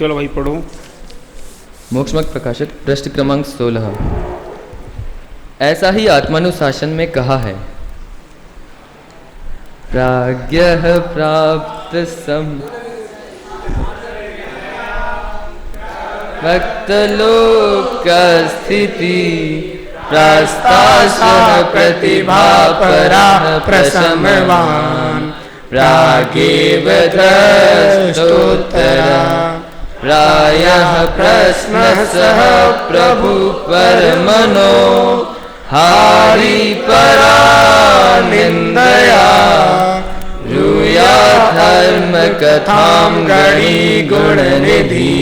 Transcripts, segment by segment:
चलो भाई पढ़ो। मोक्षमार्ग प्रकाशक पृष्ठ क्रमांक 16। ऐसा ही आत्मानुशासन में कहा है, प्राज्ञः प्राप्त भक्तलोक स्थिति प्रास्तासः प्रतिभापराः प्रशमवान् प्रागेव द्रष्टोत्तरा प्रायः प्रश्नः सह प्रभु परमनो हारि परा निन्दया रूया धर्म कथां गणी गुणनिधि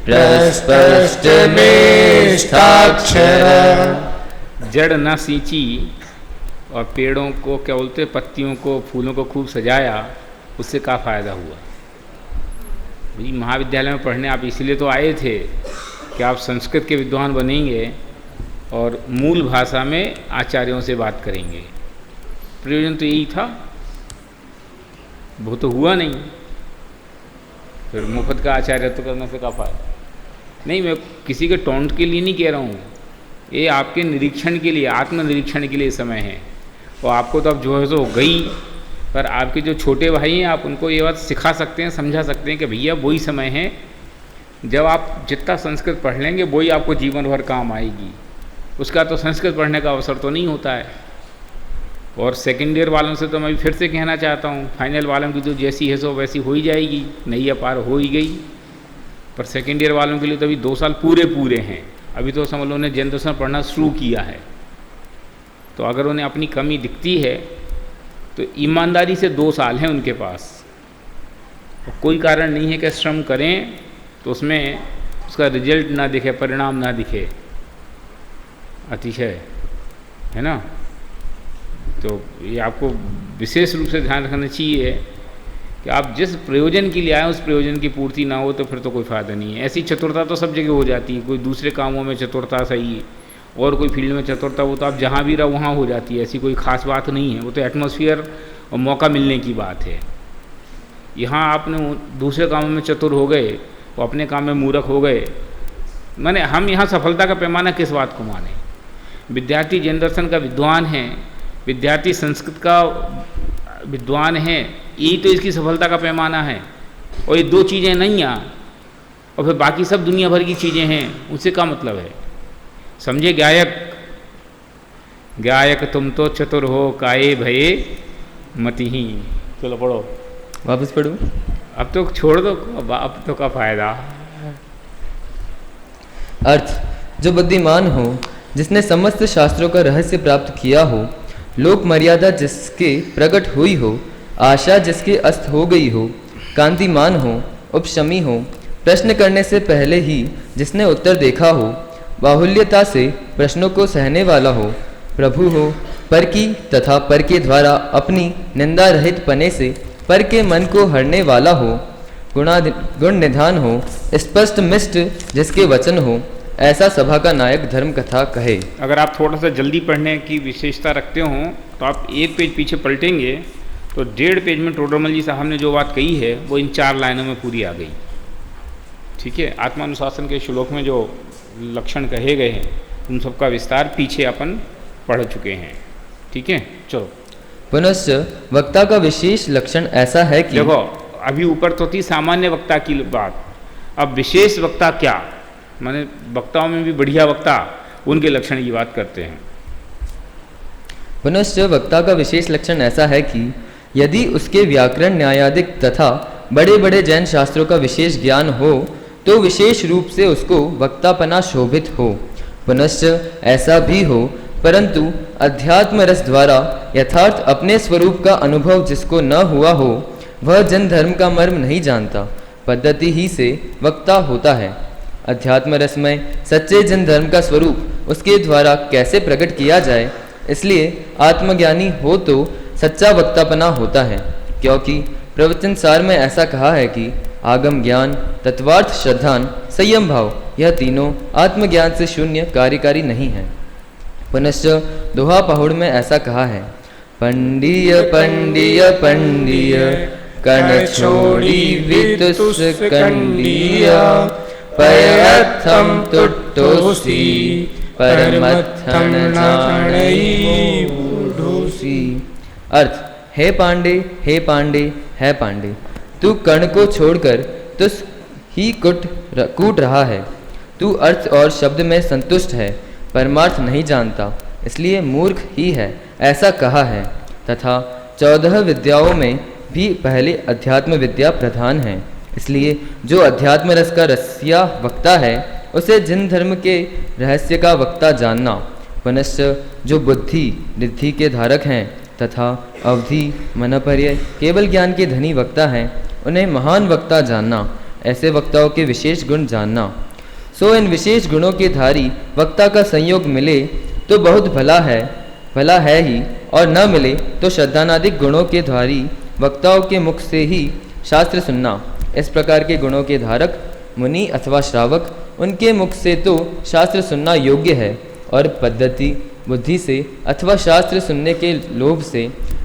प्रस्पष्ट मेष्ठाक्षर। जड़ न सींची और पेड़ों को क्या बोलते, पत्तियों को, फूलों को खूब सजाया, उससे क्या फ़ायदा हुआ? भाई महाविद्यालय में पढ़ने आप इसलिए तो आए थे कि आप संस्कृत के विद्वान बनेंगे और मूल भाषा में आचार्यों से बात करेंगे। प्रयोजन तो यही था, वो तो हुआ नहीं। फिर मुफ्त का आचार्य तो करने से क्या फ़ायदा? नहीं, मैं किसी के टोंट के लिए नहीं कह रहा हूँ, ये आपके निरीक्षण के लिए, आत्मनिरीक्षण के लिए समय है। और आपको तो अब जो है सो गई, पर आपके जो छोटे भाई हैं आप उनको ये बात सिखा सकते हैं, समझा सकते हैं कि भैया वही समय है जब आप जितना संस्कृत पढ़ लेंगे वही आपको जीवन भर काम आएगी। उसका तो संस्कृत पढ़ने का अवसर तो नहीं होता है। और सेकेंड ईयर वालों से तो मैं फिर से कहना चाहता हूँ, फाइनल वालों की तो जैसी है सो वैसी हो ही जाएगी, नैया पार हो ही गई। पर सेकेंड ईयर वालों के लिए तो अभी 2 साल पूरे हैं। अभी तो समझ लो उन्हें जैन दर्शन पढ़ना शुरू किया है। तो अगर उन्हें अपनी कमी दिखती है तो ईमानदारी से 2 साल हैं उनके पास। तो कोई कारण नहीं है कि श्रम करें तो उसमें उसका रिजल्ट ना दिखे, परिणाम ना दिखे, अतिशय है ना। तो ये आपको विशेष रूप से ध्यान रखना चाहिए कि आप जिस प्रयोजन के लिए आए उस प्रयोजन की पूर्ति ना हो तो फिर तो कोई फ़ायदा नहीं है। ऐसी चतुरता तो सब जगह हो जाती है, कोई दूसरे कामों में चतुरता सही और कोई फील्ड में चतुरता, वो तो आप जहाँ भी रहो वहाँ हो जाती है, ऐसी कोई ख़ास बात नहीं है। वो तो एटमॉस्फेयर और मौका मिलने की बात है। यहाँ आपने दूसरे कामों में चतुर हो गए और अपने काम में मूर्ख हो गए, माने हम यहाँ सफलता का पैमाना किस बात को माने? विद्यार्थी जैन दर्शन का विद्वान है, विद्यार्थी संस्कृत का विद्वान है, यही तो इसकी सफलता का पैमाना है। और ये 2 चीज़ें नहीं आ और फिर बाकी सब दुनिया भर की चीज़ें हैं, उससे क्या मतलब है? समझे गायक, गायक तुम तो चतुर हो काये भये मतिही। चलो पढ़ो, वापस पढ़ो। अब तो छोड़ दो, अब तो का फायदा। अर्थ, जो बुद्धिमान हो, जिसने समस्त शास्त्रों का रहस्य प्राप्त किया हो, लोक मर्यादा जिसके प्रकट हुई हो, आशा जिसके अस्त हो गई हो, कांतिमान हो, उपशमी हो, प्रश्न करने से पहले ही जिसने उत्तर देखा हो, बाहुल्यता से प्रश्नों को सहने वाला हो, प्रभु हो, पर की तथा पर के द्वारा अपनी निंदा रहित पने से पर के मन को हरने वाला हो, गुण निधान हो, स्पष्ट मिष्ट जिसके वचन हो, ऐसा सभा का नायक धर्म कथा कहे। अगर आप थोड़ा सा जल्दी पढ़ने की विशेषता रखते हो तो आप 1 पेज पीछे पलटेंगे तो 1.5 पेज में टोडरमल जी साहब ने जो बात कही है वो इन 4 लाइनों में पूरी आ गई। ठीक है, आत्मानुशासन के श्लोक में जो लक्षण कहे गए हैं उन सबका विस्तार पीछे अपन पढ़ चुके हैं। ठीक है, चलो। पुनश्च वक्ता का विशेष लक्षण ऐसा है कि देखो, अभी ऊपर तो थी सामान्य वक्ता की बात, अब विशेष वक्ता क्या, माने वक्ताओं में भी बढ़िया वक्ता, उनके लक्षण की बात करते हैं। पुनश्च वक्ता का विशेष लक्षण ऐसा है कि यदि उसके व्याकरण, न्यायादिक तथा बड़े बड़े जैन शास्त्रों का विशेष ज्ञान हो तो विशेष रूप से उसको वक्तापना शोभित हो। पुनश्च ऐसा भी हो, परंतु अध्यात्म रस द्वारा यथार्थ अपने स्वरूप का अनुभव जिसको न हुआ हो, वह जन धर्म का मर्म नहीं जानता, पद्धति ही से वक्ता होता है। अध्यात्म रस में सच्चे जन धर्म का स्वरूप उसके द्वारा कैसे प्रकट किया जाए, इसलिए आत्मज्ञानी हो तो सच्चा वक्तापना होता है। क्योंकि प्रवचन सार में ऐसा कहा है कि आगम ज्ञान, तत्वार्थ श्रद्धान, संयम भाव, यह तीनों आत्मज्ञान से शून्य कार्यकारी नहीं है। पुनश्च दोहा पहुड़ में ऐसा कहा है, पंडीय पंडीय पंडीय कर्ण छोड़ी वितुष कंडिया पयर्थम तुट्टोसी परमत्थन जाणई मूढ़ोसी। अर्थ, हे पांडे, हे पांडे, है पांडे, तू कर्ण को छोड़कर तुस ही कूट रहा है। तू अर्थ और शब्द में संतुष्ट है, परमार्थ नहीं जानता, इसलिए मूर्ख ही है, ऐसा कहा है। तथा 14 विद्याओं में भी पहले अध्यात्म विद्या प्रधान है, इसलिए जो अध्यात्म रस का रसिया वक्ता है उसे जिन धर्म के रहस्य का वक्ता जानना। पुनश्च जो बुद्धि रिद्धि के धारक हैं तथा अवधि मनपर्य केवल ज्ञान के धनी वक्ता हैं, उन्हें महान वक्ता जानना, ऐसे वक्ताओं के विशेष गुण जानना। सो इन विशेष गुणों के धारी वक्ता का संयोग मिले तो बहुत भला है ही, और न मिले तो श्रद्धानादिक गुणों के धारी वक्ताओं के मुख से ही शास्त्र सुनना। इस प्रकार के गुणों के धारक मुनि अथवा श्रावक, उनके मुख से तो शास्त्र सुनना योग्य है, और पद्धति बुद्धि से अथवा शास्त्र सुनने के लोभ से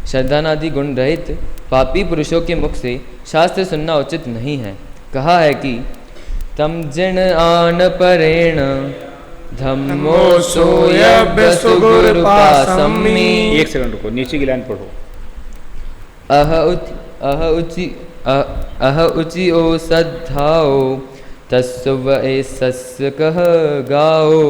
श्रद्धानादि गुण रहित पापी पुरुषों के मुख से शास्त्र सुनना उचित नहीं है। कहा है कि तम जिण आन परेण धम्मो सोयभ्य सुगुरुपासम्मि। एक सेकंड रुको, नीचे की लाइन पढ़ो। अह उचि ओ सद्धाओ तस्व ए सस्य कह गाओ।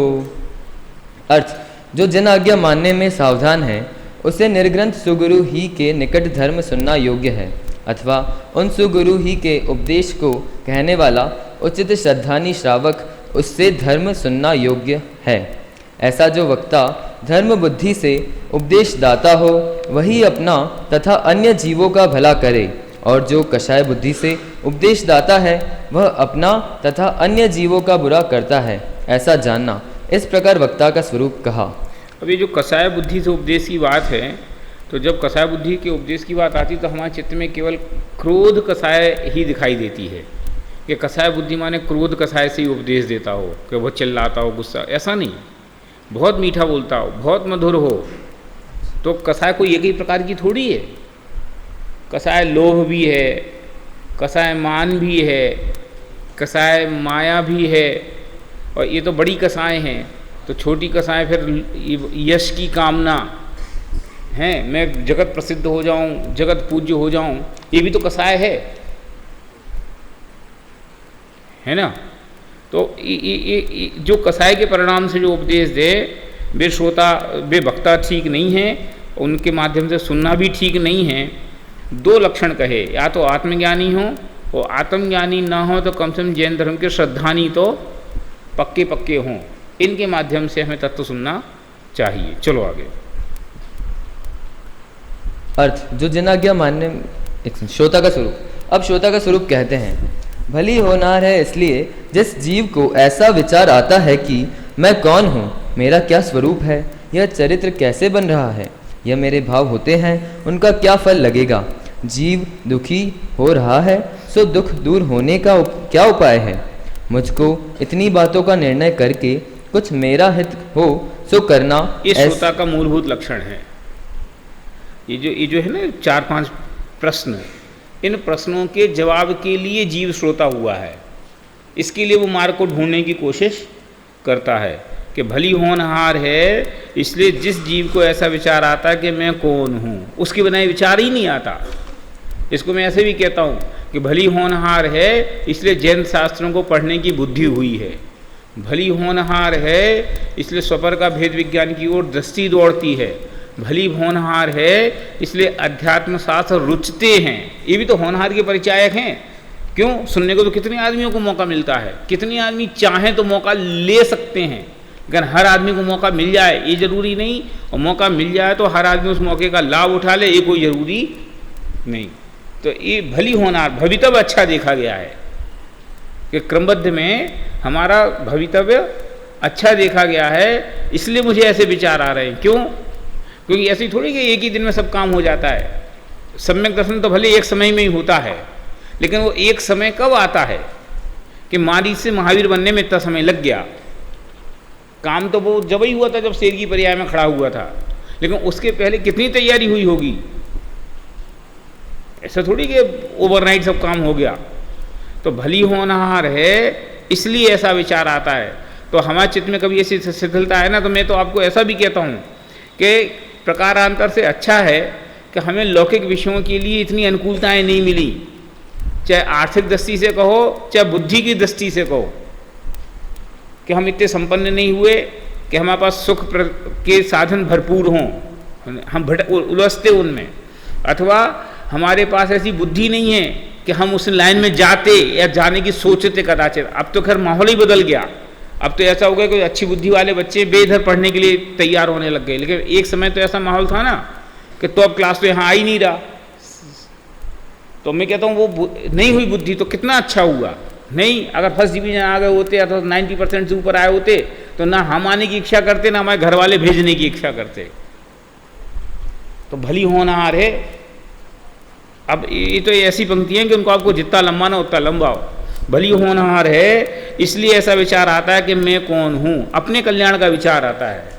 अर्थ, जो जन आज्ञा मानने में सावधान है उसे निर्ग्रंथ सुगुरु ही के निकट धर्म सुनना योग्य है, अथवा उन सुगुरु ही के उपदेश को कहने वाला उचित श्रद्धानी श्रावक उससे धर्म सुनना योग्य है। ऐसा जो वक्ता धर्म बुद्धि से उपदेश दाता हो वही अपना तथा अन्य जीवों का भला करे, और जो कषाय बुद्धि से उपदेश दाता है वह अपना तथा अन्य जीवों का बुरा करता है, ऐसा जानना। इस प्रकार वक्ता का स्वरूप कहा। अब ये जो कषाय बुद्धि से उपदेश की बात है, तो जब कषाय बुद्धि के उपदेश की बात आती तो हमारे चित्त में केवल क्रोध कषाय ही दिखाई देती है, कि कषाय बुद्धि माने क्रोध कषाय से ही उपदेश देता हो, कि बहुत चिल्लाता हो, गुस्सा। ऐसा नहीं, बहुत मीठा बोलता हो, बहुत मधुर हो, तो कषाय कोई एक ही प्रकार की थोड़ी है। कषाय लोभ भी है, कषाय मान भी है, कषाय माया भी है, और ये तो बड़ी कषाय हैं। तो छोटी कषाय फिर यश की कामना है, मैं जगत प्रसिद्ध हो जाऊं, जगत पूज्य हो जाऊं, ये भी तो कषाय है ना। तो ये जो कषाय के परिणाम से जो उपदेश दे, वे वक्ता ठीक नहीं है, उनके माध्यम से सुनना भी ठीक नहीं है। दो लक्षण कहे, या तो आत्मज्ञानी हो, और आत्मज्ञानी ना हो तो कम से कम जैन धर्म के श्रद्धानी तो पक्के हों। इनके माध्यम से हमें तत्व सुनना चाहिए। चलो आगे। अर्थ, जो जनाज्ञा मानने, श्रोता का स्वरूप। अब श्रोता का स्वरूप कहते हैं, भली होनार है इसलिए जिस जीव को ऐसा विचार आता है कि मैं कौन हूँ, मेरा क्या स्वरूप है, यह चरित्र कैसे बन रहा है, यह मेरे भाव होते हैं, उनका क्या फल लगेगा। जीव दुखी हो रहा है, सो दुख दूर होने का क्या उपाय है। मुझको इतनी बातों का निर्णय करके कुछ मेरा हित हो सो करना, ये श्रोता का मूलभूत लक्षण है। ये जो है ना 4-5 प्रश्न, इन प्रश्नों के जवाब के लिए जीव श्रोता हुआ है। इसके लिए वो मार्ग को ढूंढने की कोशिश करता है कि भली होनहार है, इसलिए जिस जीव को ऐसा विचार आता है कि मैं कौन हूँ, उसके बिना विचार ही नहीं आता। इसको मैं ऐसे भी कहता हूँ कि भली होनहार है, इसलिए जैन शास्त्रों को पढ़ने की बुद्धि हुई है। भली होनहार है, इसलिए स्वपर का भेद विज्ञान की ओर दृष्टि दौड़ती है। भली होनहार है, इसलिए अध्यात्म शास्त्र रुचते हैं। ये भी तो होनहार के परिचायक हैं। क्यों? सुनने को तो कितने आदमियों को मौका मिलता है, कितने आदमी चाहें तो मौका ले सकते हैं, लेकिन हर आदमी को मौका मिल जाए ये जरूरी नहीं, और मौका मिल जाए तो हर आदमी उस मौके का लाभ उठा ले, ये कोई ज़रूरी नहीं। तो ये भली होनहार भवितव्य अच्छा देखा गया है कि क्रमबद्ध में हमारा भवितव्य अच्छा देखा गया है, इसलिए मुझे ऐसे विचार आ रहे हैं। क्यों? क्योंकि ऐसी थोड़ी कि एक ही दिन में सब काम हो जाता है। सम्यक दर्शन तो भले एक समय में ही होता है, लेकिन वो एक समय कब आता है कि मारीच से महावीर बनने में इतना समय लग गया। काम तो वो जब ही हुआ था जब शेर की पर्याय में खड़ा हुआ था, लेकिन उसके पहले कितनी तैयारी हुई होगी। ऐसा थोड़ी कि ओवरनाइट सब काम हो गया। तो भली होनहार है इसलिए ऐसा विचार आता है। तो हमारे चित्त में कभी ऐसी शिथिलता है ना, तो मैं तो आपको ऐसा भी कहता हूँ कि प्रकारांतर से अच्छा है कि हमें लौकिक विषयों के लिए इतनी अनुकूलताएं नहीं मिली, चाहे आर्थिक दृष्टि से कहो चाहे बुद्धि की दृष्टि से कहो, कि हम इतने संपन्न नहीं हुए कि हमारे पास सुख के साधन भरपूर हों, हम उलझते उनमें, अथवा हमारे पास ऐसी बुद्धि नहीं है कि हम उस लाइन में जाते या जाने की सोचते कदाचित। अब तो खैर माहौल ही बदल गया, अब तो ऐसा हो गया कि अच्छी बुद्धि वाले बच्चे बेइधर पढ़ने के लिए तैयार होने लग गए। लेकिन एक समय तो ऐसा माहौल था ना कि टॉप क्लास तो यहाँ आ ही नहीं रहा। तो मैं कहता हूँ वो नहीं हुई बुद्धि तो कितना अच्छा हुआ। नहीं, अगर फर्स्ट डिवीजन आ गए होते अथवा 90% से ऊपर आए होते तो ना हम आने की इच्छा करते ना हमारे घर वाले भेजने की इच्छा करते। तो भली होनहार है। अब ये तो ऐसी पंक्तियाँ कि उनको आपको जितना लंबाना उतना लंबाओ। भली होनहार है इसलिए ऐसा विचार आता है कि मैं कौन हूँ, अपने कल्याण का विचार आता है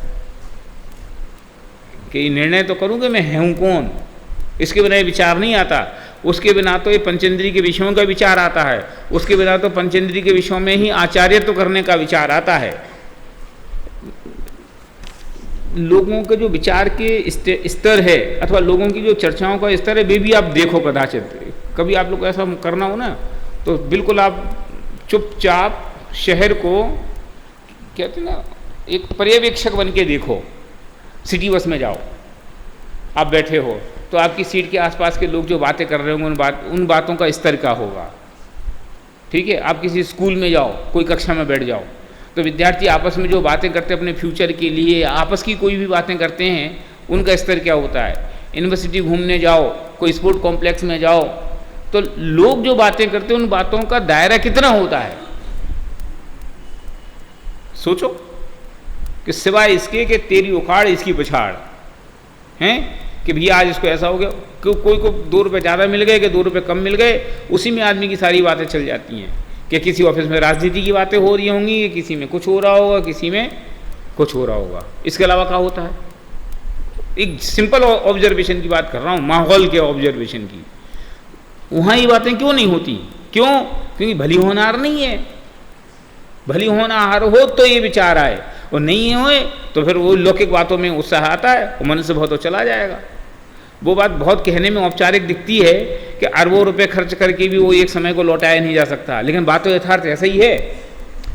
कि निर्णय तो करूँ कि मैं हूँ कौन, इसके बिना ये विचार नहीं आता। उसके बिना तो ये पंचेंद्रिय के विषयों का विचार आता है, उसके बिना तो पंचेंद्रिय के विषयों में ही आचार्यत्व करने का विचार आता है। लोगों के जो विचार के स्तर है अथवा लोगों की जो चर्चाओं का स्तर है वे भी आप देखो। कदाचित कभी आप लोग ऐसा करना हो ना तो बिल्कुल आप चुपचाप शहर को कहते ना एक पर्यवेक्षक बन के देखो। सिटी बस में जाओ, आप बैठे हो तो आपकी सीट के आसपास के लोग जो बातें कर रहे होंगे उन बातों का स्तर क्या होगा। ठीक है, आप किसी स्कूल में जाओ, कोई कक्षा में बैठ जाओ तो विद्यार्थी आपस में जो बातें करते हैं अपने फ्यूचर के लिए, आपस की कोई भी बातें करते हैं, उनका स्तर क्या होता है। यूनिवर्सिटी घूमने जाओ, कोई स्पोर्ट कॉम्प्लेक्स में जाओ तो लोग जो बातें करते हैं उन बातों का दायरा कितना होता है। सोचो कि सिवाय इसके कि तेरी उखाड़ इसकी पछाड़ हैं कि भैया आज इसको ऐसा हो गया, कोई को 2 रुपये ज़्यादा मिल गए कि 2 रुपये कम मिल गए, उसी में आदमी की सारी बातें चल जाती हैं। कि किसी ऑफिस में राजनीति की बातें हो रही होंगी, किसी में कुछ हो रहा होगा, किसी में कुछ हो रहा होगा। इसके अलावा क्या होता है। एक सिंपल ऑब्जर्वेशन की बात कर रहा हूँ, माहौल के ऑब्जर्वेशन की। वहाँ ये बातें क्यों नहीं होती? क्यों? क्योंकि भली होनहार नहीं है। भली होनहार हो तो ये विचार आए, और नहीं होए तो फिर वो लौकिक बातों में उत्साह आता है, वो मन से बहुत तो चला जाएगा। वो बात बहुत कहने में औपचारिक दिखती है कि अरबों रुपए खर्च करके भी वो एक समय को लौटाया नहीं जा सकता, लेकिन बात तो यथार्थ ऐसा ही है।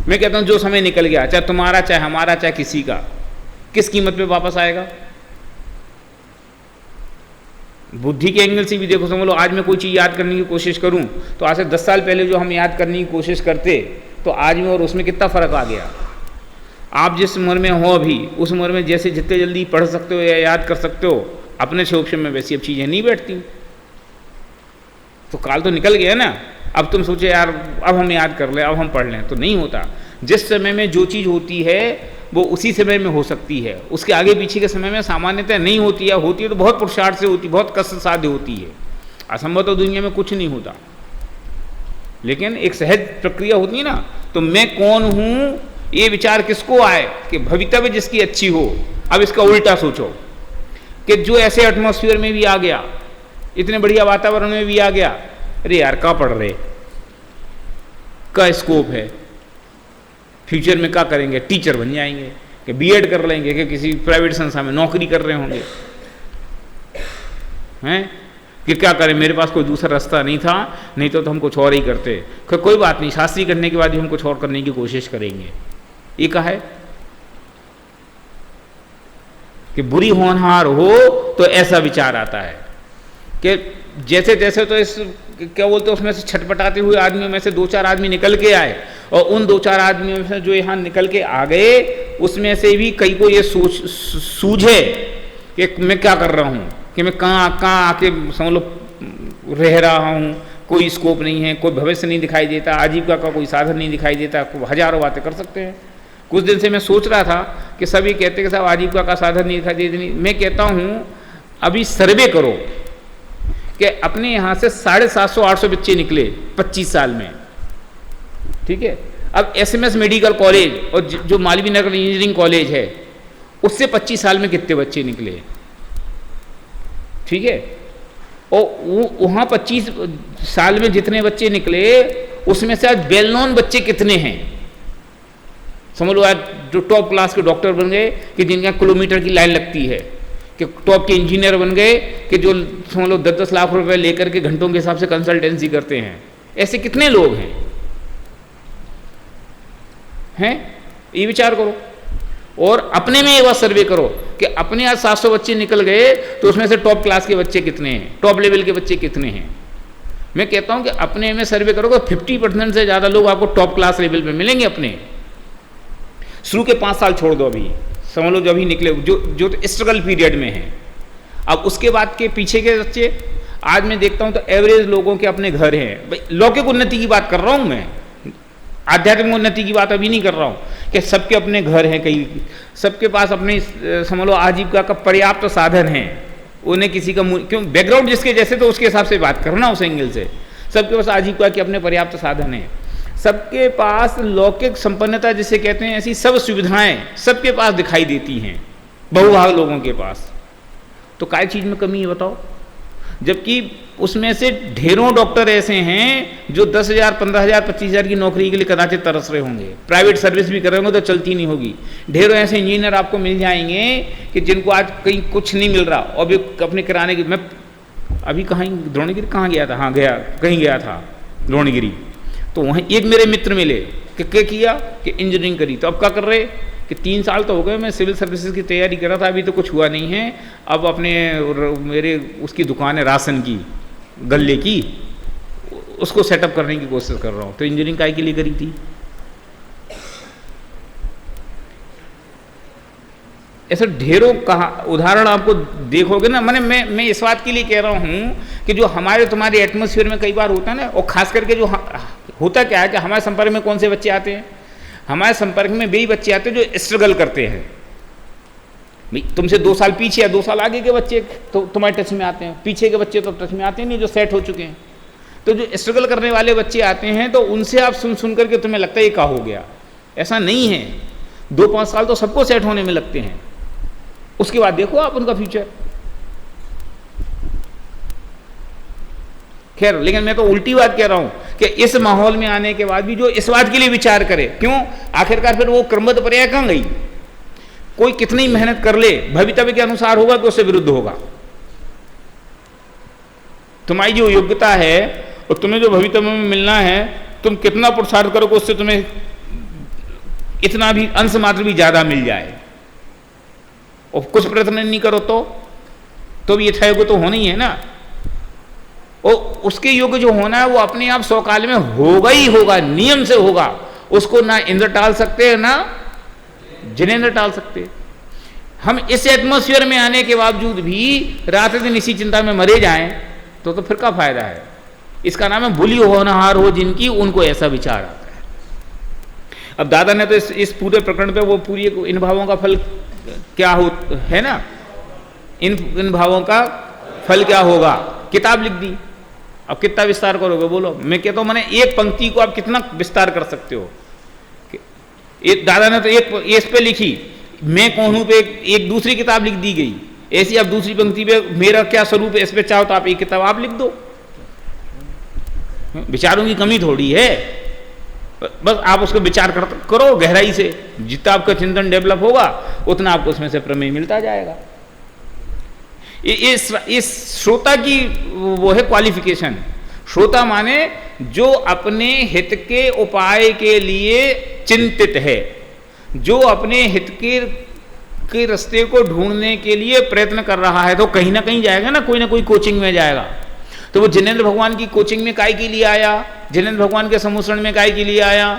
मैं कहता हूँ जो समय निकल गया, चाहे तुम्हारा चाहे हमारा चाहे किसी का, किस कीमत पे वापस आएगा। बुद्धि के एंगल से भी देखो, समझ लो आज मैं कोई चीज़ याद करने की कोशिश करूँ तो आज से 10 साल पहले जो हम याद करने की कोशिश करते तो आज में और उसमें कितना फ़र्क आ गया। आप जिस उम्र में हो अभी, उस उम्र में जैसे जितने जल्दी पढ़ सकते हो या याद कर सकते हो, अपने शोक्ष में वैसी अब चीज़ें नहीं बैठती। तो काल तो निकल गया ना। अब तुम सोचे यार अब हम याद कर लें, अब हम पढ़ लें, तो नहीं होता। जिस समय में जो चीज़ होती है वो उसी समय में हो सकती है, उसके आगे पीछे के समय में सामान्यतः नहीं होती है। होती है तो बहुत पुरुषार्थ से होती, बहुत कष्ट साध्य होती है। असंभव तो दुनिया में कुछ नहीं होता, लेकिन एक सहज प्रक्रिया होती है ना। तो मैं कौन हूँ ये विचार किसको आए कि भवितव्य जिसकी अच्छी हो। अब इसका उल्टा सोचो कि जो ऐसे एटमॉस्फेयर में भी आ गया, इतने बढ़िया वातावरण में भी आ गया, अरे यार क्या पढ़ रहे, का स्कोप है, फ्यूचर में क्या करेंगे, टीचर बन जाएंगे कि बीएड कर लेंगे कि किसी प्राइवेट संस्था में नौकरी कर रहे होंगे, हैं कि क्या करें, मेरे पास कोई दूसरा रास्ता नहीं था, नहीं तो हम कुछ और ही करते। कोई बात नहीं, शास्त्री करने के बाद ही हम कुछ और करने की कोशिश करेंगे। ये कहा है कि बुरी होनहार हो तो ऐसा विचार आता है कि जैसे तैसे तो इस क्या बोलते उसमें से छटपटाते हुए आदमियों में से 2-4 आदमी निकल के आए, और उन 2-4 आदमियों में से जो यहाँ निकल के आ गए उसमें से भी कई को ये सूझे कि मैं क्या कर रहा हूँ, कि मैं कहाँ आके समझ लो रह रहा हूँ, कोई स्कोप नहीं है, कोई भविष्य नहीं दिखाई देता, आजीविका का कोई साधन नहीं दिखाई देता। हजारों बातें कर सकते हैं। कुछ दिन से मैं सोच रहा था कि सभी कहते कि साहब आजीविका का साधन नहीं दिखाई देती। मैं कहता हूँ अभी सर्वे करो कि अपने यहाँ से 750-800 बच्चे निकले 25 साल में, ठीक है। अब SMS मेडिकल कॉलेज और जो मालवीय नगर इंजीनियरिंग कॉलेज है उससे 25 साल में कितने बच्चे निकले, ठीक है। और वहाँ 25 साल में जितने बच्चे निकले उसमें से आज वेल नोन बच्चे कितने हैं, समझ लो। आज जो टॉप क्लास के डॉक्टर बन गए कि जिनका किलोमीटर की लाइन लगती है, कि टॉप के इंजीनियर बन गए कि जो समझ लो 10-10 लाख रुपए लेकर के घंटों के हिसाब से कंसल्टेंसी करते हैं। ऐसे कितने लोग हैं ये विचार करो। और अपने में ये बात सर्वे करो कि अपने आज 700 बच्चे निकल गए तो उसमें से टॉप क्लास के बच्चे कितने हैं, टॉप लेवल के बच्चे कितने हैं। मैं कहता हूं कि अपने में सर्वे करोगे 50% से ज़्यादा लोग आपको टॉप क्लास लेवल पे मिलेंगे। अपने शुरू के 5 साल छोड़ दो, अभी समझ लो जो अभी निकले जो स्ट्रगल पीरियड में है। अब उसके बाद के पीछे के बच्चे आज मैं देखता हूं तो एवरेज लोगों के अपने घर हैं। भाई लौकिक उन्नति की बात कर रहा हूं मैं, आध्यात्मिक उन्नति की बात अभी नहीं कर रहा हूं कि सबके अपने घर हैं, कहीं सबके पास अपने समझ लो आजीविका का पर्याप्त साधन है। उन्हें किसी का क्यों बैकग्राउंड जिसके जैसे तो उसके हिसाब से बात करना उस एंगल से। सबके पास आजीविका के अपने पर्याप्त साधन है, सबके पास लौकिक संपन्नता जिसे कहते हैं, ऐसी सब सुविधाएं सबके पास दिखाई देती हैं बहुभाग लोगों के पास। तो काय चीज में कमी है बताओ। जबकि उसमें से ढेरों डॉक्टर ऐसे हैं जो 10,000, 15,000, 25,000 की नौकरी के लिए कदाचित तरस रहे होंगे, प्राइवेट सर्विस भी कर रहे होंगे तो चलती नहीं होगी। ढेरों ऐसे इंजीनियर आपको मिल जाएंगे कि जिनको आज कहीं कुछ नहीं मिल रहा और भी अपने किराने की। मैं अभी कहाँ द्रोणगिरी कहाँ गया था, हाँ गया कहीं गया था द्रोणगिरी, तो वहीं एक मेरे मित्र मिले कि क्या किया कि इंजीनियरिंग करी। तो अब क्या कर रहे कि 3 साल तो हो गए मैं सिविल सर्विसेज की तैयारी कर रहा था, अभी तो कुछ हुआ नहीं है। अब अपने मेरे उसकी दुकान है राशन की, गल्ले की, उसको सेटअप करने की कोशिश कर रहा हूँ। तो इंजीनियरिंग काय के लिए करी थी। ऐसे ढेरों कहा उदाहरण आपको देखोगे ना। मैं इस बात के लिए कह रहा हूँ कि जो हमारे तुम्हारे एटमॉस्फेयर में कई बार होता है ना, और खास करके जो होता क्या है कि हमारे संपर्क में कौन से बच्चे आते हैं, हमारे संपर्क में वही बच्चे आते हैं जो स्ट्रगल करते हैं। भाई तुमसे 2 साल पीछे या 2 साल आगे के बच्चे तो तुम्हारे टच में आते हैं, पीछे के बच्चे तो टच में आते नहीं जो सेट हो चुके हैं। तो जो स्ट्रगल करने वाले बच्चे आते हैं तो उनसे आप सुन करके तुम्हें लगता है ये क्या हो गया। ऐसा नहीं है, 2-5 साल तो सबको सेट होने में लगते हैं, उसके बाद देखो आप उनका फ्यूचर। खैर, लेकिन मैं तो उल्टी बात कह रहा हूं कि इस माहौल में आने के बाद भी जो इस बात के लिए विचार करे, क्यों आखिरकार फिर वो क्रमबद्ध पर्याय कहां गई। कोई कितनी मेहनत कर ले भवितव्य के अनुसार होगा कि उससे विरुद्ध होगा। तुम्हारी जो योग्यता है और तुम्हें जो भवितव्य में मिलना है, तुम कितना पुरुषार्थ करोगे उससे तुम्हें इतना भी अंश मात्र भी ज्यादा मिल जाए, और कुछ प्रयत्न नहीं करो तो भी यथायोग्य तो होना ही है ना। और उसके योग्य जो होना है वो अपने आप स्वकाल में होगा ही होगा, नियम से होगा। उसको ना इंद्र टाल सकते ना जिनेंद्र टाल सकते। हम इस एटमॉस्फेयर में आने के बावजूद भी रात दिन इसी चिंता में मरे जाएं तो फिर क्या फायदा है। इसका नाम है भूली होनहार हो जिनकी, उनको ऐसा विचार आता है। अब दादा ने तो इस पूरे प्रकरण पे वो पूरी इन भावों का फल क्या हो है ना, इन भावों का फल क्या होगा, किताब लिख दी। अब कितना विस्तार करोगे बोलो। मैं कहता हूं मैंने एक पंक्ति को आप कितना विस्तार कर सकते हो। दादा ने तो एक इस पे लिखी, मैं कौन हूं पे एक दूसरी किताब लिख दी गई। ऐसी आप दूसरी पंक्ति पे मेरा क्या स्वरूप है इस पे चाहो तो आप एक किताब आप लिख दो। विचारों की कमी थोड़ी है, बस आप उसको विचार करो गहराई से। जितना आपका चिंतन डेवलप होगा उतना आपको उसमें से प्रमेय मिलता जाएगा। इस श्रोता की वो है क्वालिफिकेशन। श्रोता माने जो अपने हित के उपाय के लिए चिंतित है, जो अपने हित के रास्ते को ढूंढने के लिए प्रयत्न कर रहा है। तो कहीं ना कहीं जाएगा ना कोई कोचिंग में जाएगा। तो वो जिनेंद्र भगवान की कोचिंग में काय के लिए आया, जिनेंद्र भगवान के सम्मोषण में काय के लिए आया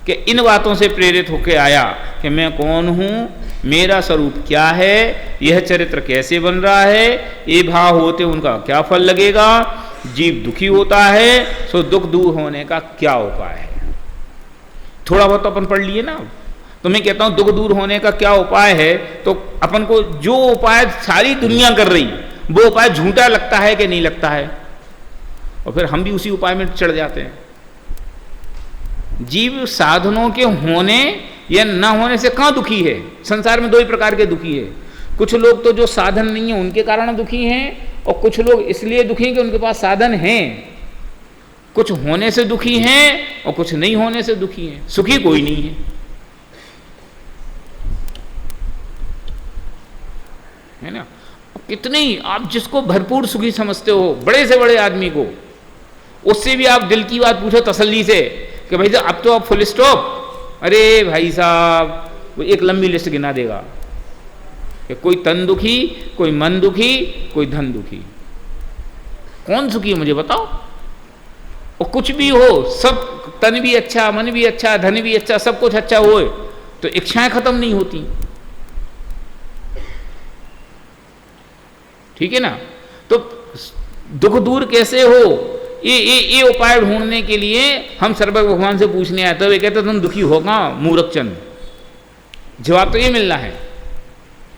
कि इन बातों से प्रेरित होकर आया कि मैं कौन हूं, मेरा स्वरूप क्या है, यह चरित्र कैसे बन रहा है, ये भाव होते उनका क्या फल लगेगा, जीव दुखी होता है सो दुख दूर होने का क्या उपाय है। थोड़ा बहुत तो अपन पढ़ लिए ना। तो मैं कहता हूं दुख दूर होने का क्या उपाय है, तो अपन को जो उपाय सारी दुनिया कर रही वो उपाय झूठा लगता है कि नहीं लगता है, और फिर हम भी उसी उपाय में चढ़ जाते हैं। जीव साधनों के होने या न होने से कहां दुखी है। संसार में 2 ही प्रकार के दुखी है। कुछ लोग तो जो साधन नहीं है उनके कारण दुखी हैं, और कुछ लोग इसलिए दुखी हैं कि उनके पास साधन हैं। कुछ होने से दुखी हैं और कुछ नहीं होने से दुखी हैं, सुखी कोई नहीं है ना। कितनी आप जिसको भरपूर सुखी समझते हो, बड़े से बड़े आदमी को, उससे भी आप दिल की बात पूछो तसल्ली से कि भाई अब तो आप फुल स्टॉप, अरे भाई साहब वो एक लंबी लिस्ट गिना देगा कि कोई तन दुखी, कोई मन दुखी, कोई धन दुखी। कौन सुखी है मुझे बताओ। और कुछ भी हो, सब तन भी अच्छा, मन भी अच्छा, धन भी अच्छा, सब कुछ अच्छा हो तो इच्छाएं खत्म नहीं होती, ठीक है ना। तो दुख दूर कैसे हो, ये उपाय ढूंढने के लिए हम सर्वज्ञ भगवान से पूछने आए। तो वे कहते तुम दुखी होगा मूर्ख चंद। जवाब तो ये मिलना है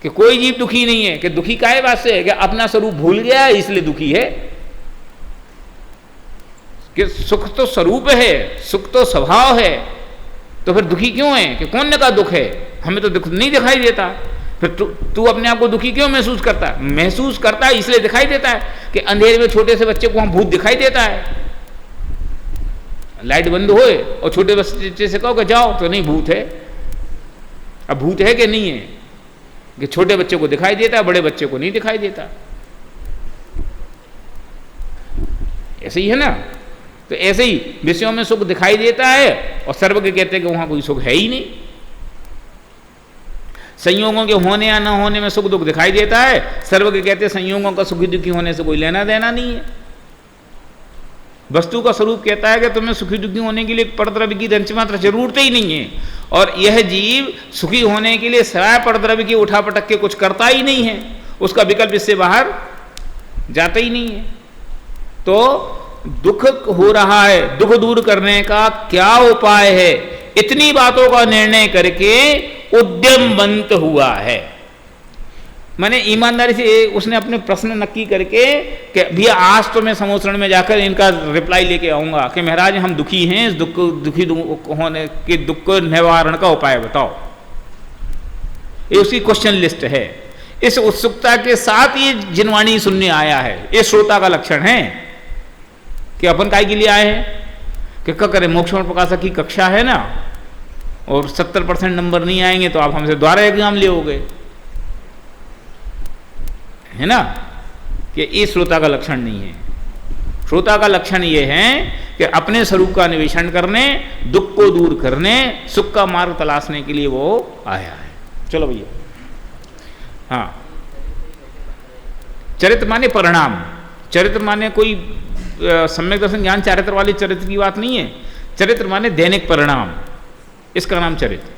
कि कोई जीव दुखी नहीं है। कि दुखी काहे बात से है कि अपना स्वरूप भूल गया है इसलिए दुखी है। कि सुख तो स्वरूप है, सुख तो स्वभाव है, तो फिर दुखी क्यों है? कि कौन ने कहा दुख है? हमें तो दुख नहीं दिखाई देता। फिर तू अपने आप को दुखी क्यों महसूस करता है? महसूस करता है इसलिए दिखाई देता है कि अंधेरे में छोटे से बच्चे को वहां भूत दिखाई देता है। लाइट बंद होए और छोटे बच्चे से कहो कि जाओ, तो नहीं भूत है। अब भूत है कि नहीं है? कि छोटे बच्चे को दिखाई देता है, बड़े बच्चे को नहीं दिखाई देता। ऐसे ही है ना। तो ऐसे ही विषयों में सुख दिखाई देता है और सर्वज्ञ कहते हैं कि वहां कोई सुख है ही नहीं। संयोगों के होने या न होने में सुख दुख दिखाई देता है, सर्वज्ञ कहते हैं संयोगों का सुखी दुखी होने से कोई लेना देना नहीं है। वस्तु का स्वरूप कहता है कि तुम्हें सुखी दुखी होने के लिए परद्रव्य की अंशमात्र जरूरत ही नहीं है, और यह जीव सुखी होने के लिए सराय परद्रव्य की उठा पटक के कुछ करता ही नहीं है, उसका विकल्प इससे बाहर जाता ही नहीं है। तो दुख हो रहा है, दुख दूर करने का क्या उपाय है, इतनी बातों का निर्णय करके उद्यमवंत हुआ है। मैंने ईमानदारी से उसने अपने प्रश्न नक्की करके कि भैया आज तो मैं समोसरण में जाकर इनका रिप्लाई लेके आऊंगा कि महाराज हम दुखी हैं, इस दुखी होने के दुख निवारण का उपाय बताओ। ये उसकी क्वेश्चन लिस्ट है। इस उत्सुकता के साथ ये जिनवाणी सुनने आया है। ये श्रोता का लक्षण है कि अपन काय के लिए आए हैं कि क्या करें, मोक्षण प्रकाशक की कक्षा है ना, और 70% नंबर नहीं आएंगे तो आप हमसे दोबारा एग्जाम लेओगे, है ना। कि ये श्रोता का लक्षण नहीं है। श्रोता का लक्षण ये है कि अपने स्वरूप का अन्वेषण करने, दुख को दूर करने, सुख का मार्ग तलाशने के लिए वो आया है। चलो भैया, हाँ। चरित्र माने परिणाम। चरित्र माने कोई सम्यक दर्शन ज्ञान चारित्र वाले चरित्र की बात नहीं है। चरित्र माने दैनिक परिणाम, इसका नाम चरित्र।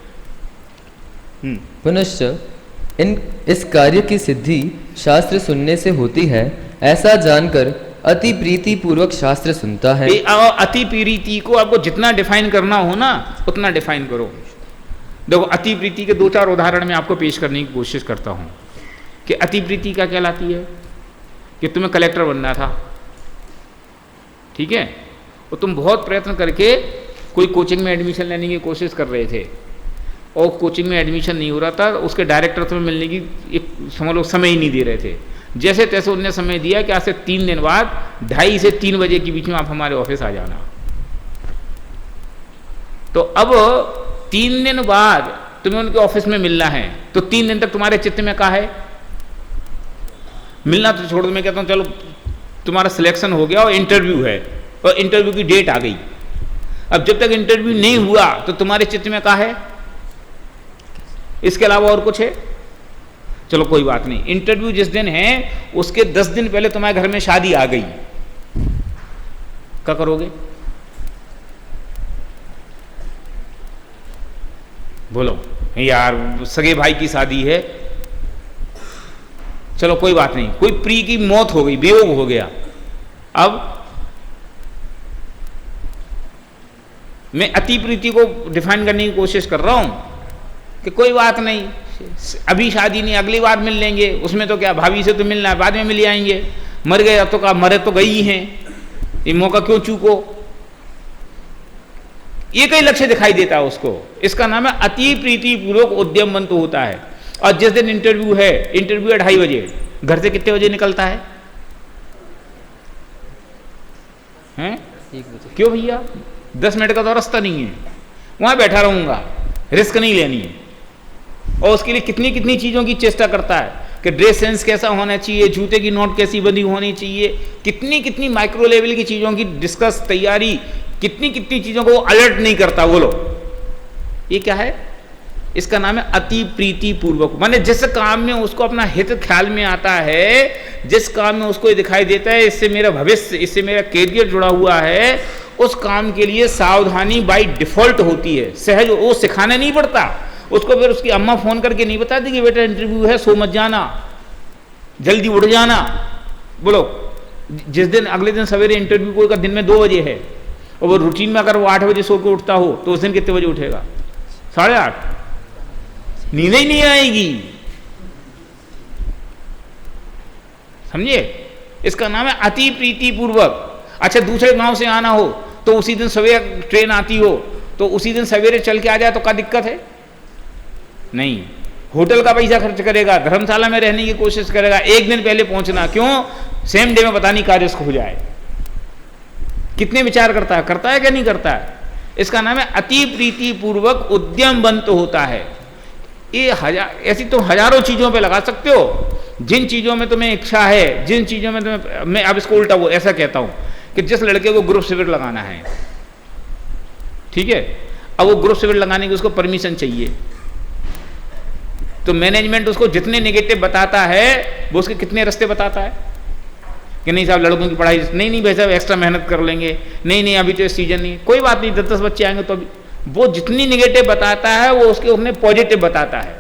पुनश्च इस कार्य की सिद्धि शास्त्र सुनने से होती है, ऐसा जानकर अति प्रीति पूर्वक शास्त्र सुनता है। अति प्रीति को आपको जितना डिफाइन करना हो ना उतना डिफाइन करो। देखो, अति प्रीति के 2-4 उदाहरण मैं आपको पेश करने की कोशिश करता हूं कि अति प्रीति क्या कहलाती है। कि तुम्हें कलेक्टर बनना था, ठीक है, और तुम बहुत प्रयत्न करके कोई कोचिंग में एडमिशन लेने की कोशिश कर रहे थे और कोचिंग में एडमिशन नहीं हो रहा था। उसके डायरेक्टर तुम्हें मिलने की एक समझ लो समय ही नहीं दे रहे थे। जैसे तैसे उनने समय दिया कि आज से 3 दिन बाद 2:30 से 3 बजे के बीच में आप हमारे ऑफिस आ जाना। तो अब 3 दिन बाद तुम्हें उनके ऑफिस में मिलना है, तो 3 दिन तक तुम्हारे चित्त में क्या है? मिलना तो छोड़ दो, मैं कहता हूँ चलो तुम्हारा सिलेक्शन हो गया और इंटरव्यू है और इंटरव्यू की डेट आ गई। अब जब तक इंटरव्यू नहीं हुआ तो तुम्हारे चित्त में क्या है? इसके अलावा और कुछ है? चलो कोई बात नहीं, इंटरव्यू जिस दिन है उसके 10 दिन पहले तुम्हारे घर में शादी आ गई, क्या करोगे? बोलो यार, सगे भाई की शादी है, चलो कोई बात नहीं, कोई प्रिय की मौत हो गई, वियोग हो गया। अब मैं अति प्रीति को डिफाइन करने की कोशिश कर रहा हूं कि कोई बात नहीं, अभी शादी नहीं, अगली बार मिल लेंगे, उसमें तो क्या, भाभी से तो मिलना है, बाद में मिल आएंगे, मर गए तो क्या, मरे तो गई हैं, ये मौका क्यों चूको। ये कई लक्ष्य दिखाई देता है उसको। इसका नाम है अति प्रीति पूर्वक उद्यमवंत होता है। और जिस दिन इंटरव्यू है, इंटरव्यू है 2:30 बजे, घर से कितने बजे निकलता है? हैं? 1 बजे। क्यों भैया? 10 मिनट का तो रास्ता नहीं है, वहाँ बैठा रहूँगा, रिस्क नहीं लेनी है। और उसके लिए कितनी कितनी चीज़ों की चेष्टा करता है कि ड्रेस सेंस कैसा होना चाहिए, जूते की नोट कैसी बंदी होनी चाहिए, कितनी कितनी माइक्रो लेवल की चीज़ों की डिस्कस तैयारी, कितनी कितनी चीज़ों को वो अलर्ट नहीं करता। बोलो ये क्या है? इसका नाम है अति प्रीति पूर्वक। माने जिस काम में उसको अपना हित ख्याल में आता है, जिस काम में उसको दिखाई देता है इससे मेरा भविष्य, इससे मेरा कैरियर जुड़ा हुआ है, उस काम के लिए सावधानी बाय डिफॉल्ट होती है, सहज। वो सिखाना नहीं पड़ता उसको। फिर उसकी अम्मा फोन करके नहीं बताती कि बेटा इंटरव्यू है, सो मत जाना, जल्दी उठ जाना। बोलो जिस दिन अगले दिन सवेरे इंटरव्यू कोई का दिन में 2 बजे है और वो रूटीन में अगर वो 8 बजे सो के उठता हो तो उस दिन कितने बजे उठेगा? 8:30। नींद ही नहीं आएगी, समझे? इसका नाम है अति प्रीति पूर्वक। अच्छा दूसरे गांव से आना हो तो उसी दिन सवेरे ट्रेन आती हो तो उसी दिन सवेरे चल के आ जाए तो क्या दिक्कत है? नहीं। होटल का पैसा खर्च करेगा, धर्मशाला में रहने की कोशिश करेगा, एक दिन पहले पहुंचना। क्यों? सेम डे में पता नहीं क्या रिस्क हो जाए। कितने विचार करता है क्या नहीं करता है? इसका नाम है अति प्रीति पूर्वक उद्यमवंत होता है। ये ऐसी तो हजारों चीजों पे लगा सकते हो। जिन चीजों में तुम्हें इच्छा है, जिन चीजों में तुम्हें, मैं अब इसको उल्टा वो ऐसा कहता हूं कि जिस लड़के को ग्रुप शिविर लगाना है, ठीक है, अब वो ग्रुप शिविर लगाने की उसको परमिशन चाहिए, तो मैनेजमेंट उसको जितने नेगेटिव बताता है वो उसके कितने रास्ते बताता है कि नहीं साहब लड़कों की पढ़ाई, नहीं भाई साहब एक्स्ट्रा मेहनत कर लेंगे, नहीं अभी तो सीजन नहीं, कोई बात नहीं 10 बच्चे आएंगे तो अभी। वो जितनी नेगेटिव बताता है वो उसके उसने पॉजिटिव बताता है।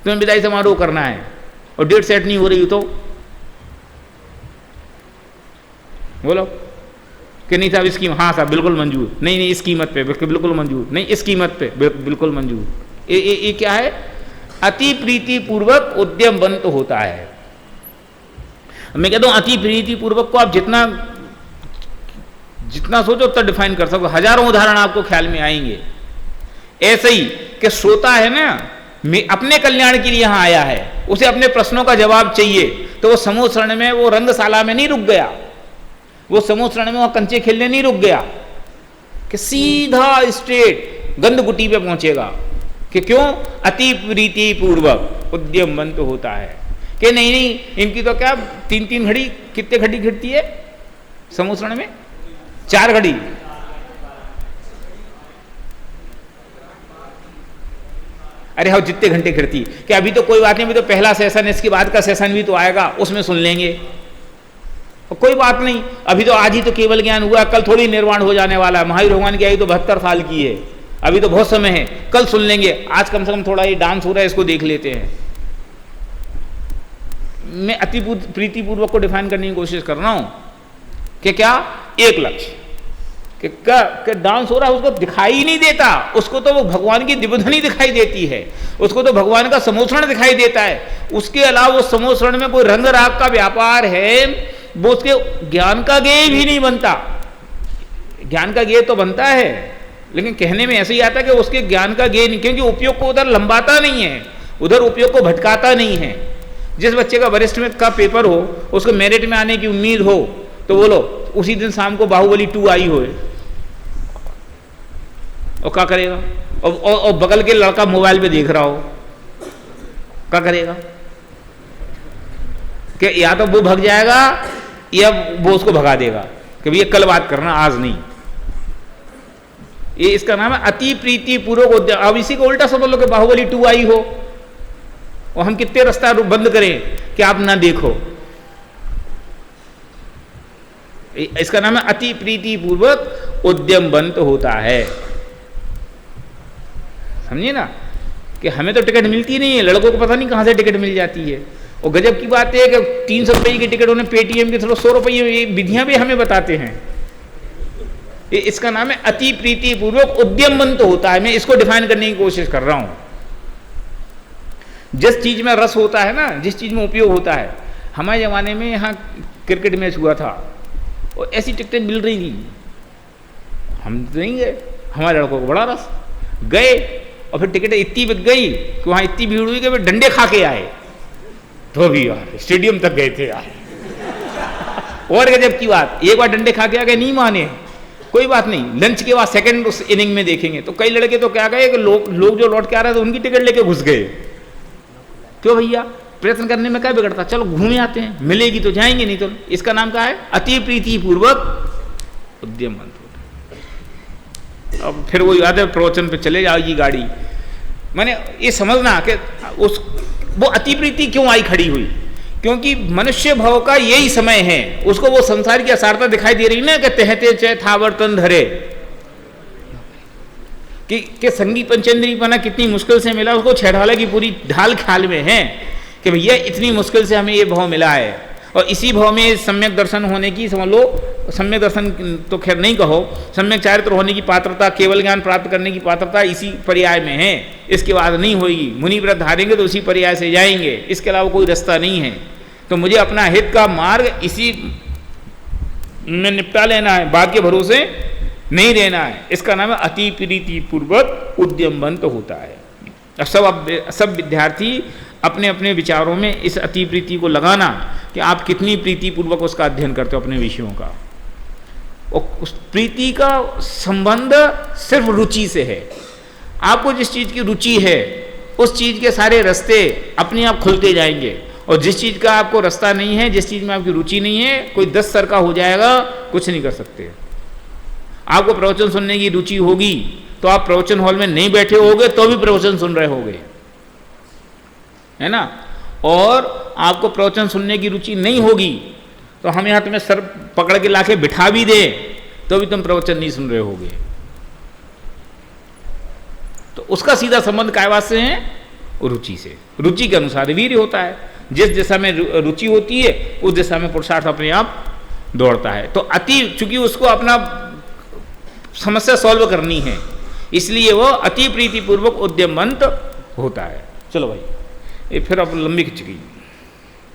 तुम्हें विदाई समारोह करना है और डेट सेट नहीं हो रही तो बोलो कि नहीं साहब इस कीमत, हाँ साहब बिल्कुल मंजूर, नहीं इस कीमत पे बिल्कुल मंजूर, नहीं इस कीमत पे बिल्कुल मंजूर। ये क्या है? अति प्रीति पूर्वक उद्यमवंत होता है। मैं कहता हूं अति प्रीति पूर्वक को आप जितना सोचो उतना डिफाइन कर सको। हजारों उदाहरण आपको ख्याल में आएंगे। ऐसे ही कि श्रोता है ना, अपने कल्याण के लिए यहां आया है, उसे अपने प्रश्नों का जवाब चाहिए, तो वो समूह शरण में, वो रंगशाला में नहीं रुक गया, वो समूह शरण में वो कंचे खेलने नहीं रुक गया कि सीधा स्ट्रेट गंधकुटी पे पहुंचेगा। कि क्यों? अति प्रीति पूर्वक उद्यमवंत होता है। कि नहीं इनकी तो क्या 3 घड़ी, कितने घड़ी घिरती है समूह शरण में? 4 घड़ी। अरे हाँ जितने घंटे घिरती कि अभी तो कोई बात नहीं, अभी तो पहला सेशन है, इसके बाद का सेशन भी तो आएगा, उसमें सुन लेंगे, और कोई बात नहीं, अभी तो आज ही तो केवल ज्ञान हुआ, कल थोड़ी निर्वाण हो जाने वाला है। महावीर भगवान की आयु तो 72 साल की है, अभी तो बहुत समय है, कल सुन लेंगे, आज कम से कम थोड़ा ये डांस हो रहा है इसको देख लेते हैं। मैं अति प्रीतिपूर्वक को डिफाइन करने की कोशिश कर रहा हूं कि क्या? एक लक्ष्य कि डांस हो रहा है उसको दिखाई नहीं देता, उसको तो वो भगवान की दिव्यध्वनि दिखाई देती है, उसको तो भगवान का समोषण दिखाई देता है। उसके अलावा वो समोषण में कोई रंग राग का व्यापार है, वो उसके ज्ञान का गेय भी नहीं बनता। ज्ञान का गेय तो बनता है, लेकिन कहने में ऐसे ही आता है कि उसके ज्ञान का गेय नहीं, क्योंकि उपयोग को उधर लंबाता नहीं है, उधर उपयोग को भटकाता नहीं है। जिस बच्चे का वरिष्ठ में का पेपर हो, उसको मेरिट में आने की उम्मीद हो, तो बोलो उसी दिन शाम को बाहुबली 2 आई हो, और क्या करेगा? और बगल के लड़का मोबाइल पे देख रहा हो, क्या करेगा? कि या तो वो भग जाएगा या वो उसको भगा देगा कि भैया कल बात करना, आज नहीं। ये इसका नाम है अति प्रीति पूर्वक उद्यम। अब इसी को उल्टा समझ लो कि बाहुबली 2 आई हो और हम कितने रास्ता बंद करें कि आप ना देखो। इसका नाम है अति प्रीति पूर्वक उद्यमवंत होता है। समझिए ना कि हमें तो टिकट मिलती नहीं है, लड़कों को पता नहीं कहां से टिकट मिल जाती है। और गजब की बात है कि 300 रुपये की टिकट उन्हें पेटीएम के थ्रू 100 रुपये विधियां भी हमें बताते हैं। इसका नाम है अति प्रीति पूर्वक उद्यमवंत होता है। मैं इसको डिफाइन करने की कोशिश कर रहा हूं। जिस चीज में रस होता है ना, जिस चीज में उपयोग होता है। हमारे जमाने में यहाँ क्रिकेट मैच हुआ था और ऐसी टिकटें मिल रही थी, हम तो नहीं गए, हमारे लड़कों को बड़ा रस, गए और फिर टिकटें इतनी बिक गई कि वहां इतनी भीड़ हुई कि वे डंडे खा के आए, तो भी यार स्टेडियम तक गए थे यार। और गजब की बात, एक बार डंडे खा के आ गए, नहीं माने, कोई बात नहीं, लंच के बाद सेकंड उस इनिंग में देखेंगे। तो कई लड़के तो क्या गए कि लोग जो लौट के आ रहे थे उनकी टिकट लेके घुस गए। क्यों भैया, प्रयत्न करने में क्या बिगड़ता, चलो घूमे आते हैं, मिलेगी तो जाएंगे, नहीं तो। इसका नाम क्या है, अति प्रीति पूर्वक उद्यम बंद होता। अब फिर वो याद है, प्रवचन पे चले जाएगी गाड़ी, मैंने ये समझना कि वो अति प्रीति क्यों आई खड़ी हुई, क्योंकि मनुष्य भव का यही समय है, उसको वो संसार की असारता दिखाई दे रही ना, कि तहते चे थावर तन धरे, कि संगी पंचेंद्री पना कितनी मुश्किल से मिला, उसको छेड़ाले की पूरी ढाल ख्याल में है कि भैया इतनी मुश्किल से हमें ये भाव मिला है, और इसी भाव में सम्यक दर्शन होने की, समझ लो सम्यक दर्शन तो खैर नहीं कहो, सम्यक चारित्र होने की पात्रता, केवल ज्ञान प्राप्त करने की पात्रता इसी पर्याय में है, इसके बाद नहीं होगी। मुनि व्रत धारेंगे तो उसी पर्याय से जाएंगे, इसके अलावा कोई रास्ता नहीं है। तो मुझे अपना हित का मार्ग इसी में निपटा लेना है, बाद के भरोसे नहीं रहना है। इसका नाम है अति प्रीति पूर्वक उद्यमवंत होता है। अब सब विद्यार्थी अपने अपने विचारों में इस अति प्रीति को लगाना कि आप कितनी प्रीति पूर्वक उसका अध्ययन करते हो अपने विषयों का। और उस प्रीति का संबंध सिर्फ रुचि से है। आपको जिस चीज़ की रुचि है उस चीज़ के सारे रास्ते अपने आप खुलते जाएंगे, और जिस चीज़ का आपको रास्ता नहीं है, जिस चीज़ में आपकी रुचि नहीं है, कोई 10 सर का हो जाएगा, कुछ नहीं कर सकते। आपको प्रवचन सुनने की रुचि होगी तो आप प्रवचन हॉल में नहीं बैठे होगे तो भी प्रवचन सुन रहे होगे, है ना। और आपको प्रवचन सुनने की रुचि नहीं होगी तो हम यहाँ तुम्हें सर पकड़ के लाके बिठा भी दे तो भी तुम प्रवचन नहीं सुन रहे होगे। तो उसका सीधा संबंध काय बात से है, रुचि से। रुचि के अनुसार वीर्य होता है। जिस दिशा में रुचि होती है उस दिशा में पुरुषार्थ अपने आप दौड़ता है। तो अति, चूंकि उसको अपना समस्या सॉल्व करनी है, इसलिए वो अति प्रीति पूर्वक उद्यमवंत होता है। चलो भाई, ये फिर अब लंबी खिंच गई।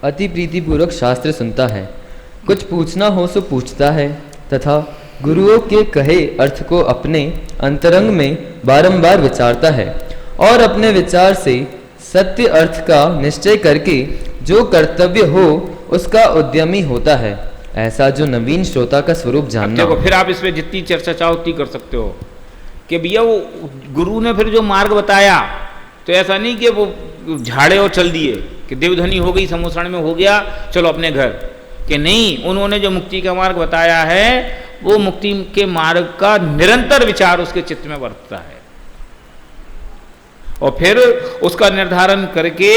अति प्रीति पूर्वक शास्त्र सुनता है, कुछ पूछना हो सो पूछता है, तथा गुरुओं के कहे अर्थ को अपने अंतरंग में बारंबार विचारता है, और अपने विचार से सत्य अर्थ का निश्चय करके जो कर्तव्य हो उसका उद्यमी होता है। ऐसा जो नवीन श्रोता का स्वरूप जानना। देखो, फिर आप इसमें जितनी चर्चा चाहो उतनी कर सकते हो कि भैया वो गुरु ने फिर जो मार्ग बताया, तो ऐसा नहीं कि वो झाड़े और चल दिए कि देवधनी हो गई, समोसण में हो गया, चलो अपने घर, कि नहीं, उन्होंने जो मुक्ति का मार्ग बताया है वो मुक्ति के मार्ग का निरंतर विचार उसके चित्त में बरतता है, और फिर उसका निर्धारण करके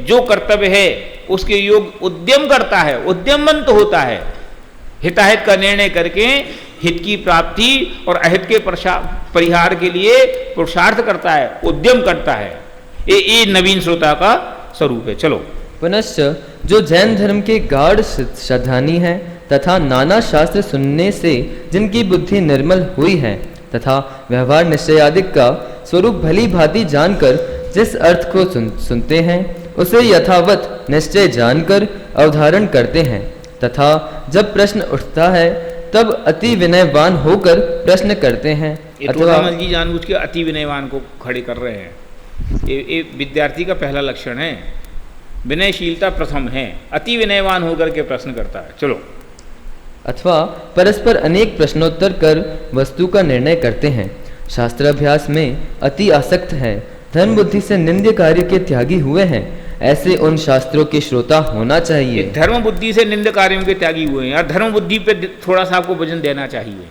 जो कर्तव्य है उसके योग उद्यम करता है, उद्यमवंत होता है। हिताहित का निर्णय करके हित की प्राप्ति और अहित के परिहार के लिए पुरुषार्थ करता है, उद्यम करता है। ये नवीन श्रोता का स्वरूप है। चलो, पुनश्च जो जैन धर्म के गाढ़ श्रद्धानी है तथा नाना शास्त्र सुनने से जिनकी बुद्धि निर्मल हुई है, तथा व्यवहार निश्चयादिक का स्वरूप भली भांति जानकर जिस अर्थ को सुनते हैं उसे यथावत निश्चय जानकर अवधारण करते हैं, तथा जब प्रश्न उठता है तब अति विनयवान होकर प्रश्न करते हैं। अथवा जी जानबूझ के अति विनयवान को खड़े कर रहे हैं। ये विद्यार्थी का पहला लक्षण है, विनयशीलता प्रथम है, अति विनयवान होकर के प्रश्न करता है। चलो, अथवा परस्पर अनेक प्रश्नोत्तर कर वस्तु का निर्णय करते हैं। शास्त्राभ्यास में अति आसक्त है, धर्म बुद्धि से निंद्य कार्य के त्यागी हुए हैं, ऐसे उन शास्त्रों के श्रोता होना चाहिए। धर्म बुद्धि से निंद कार्यों के त्यागी हुए हैं, और धर्म बुद्धि पे थोड़ा सा आपको वजन देना चाहिए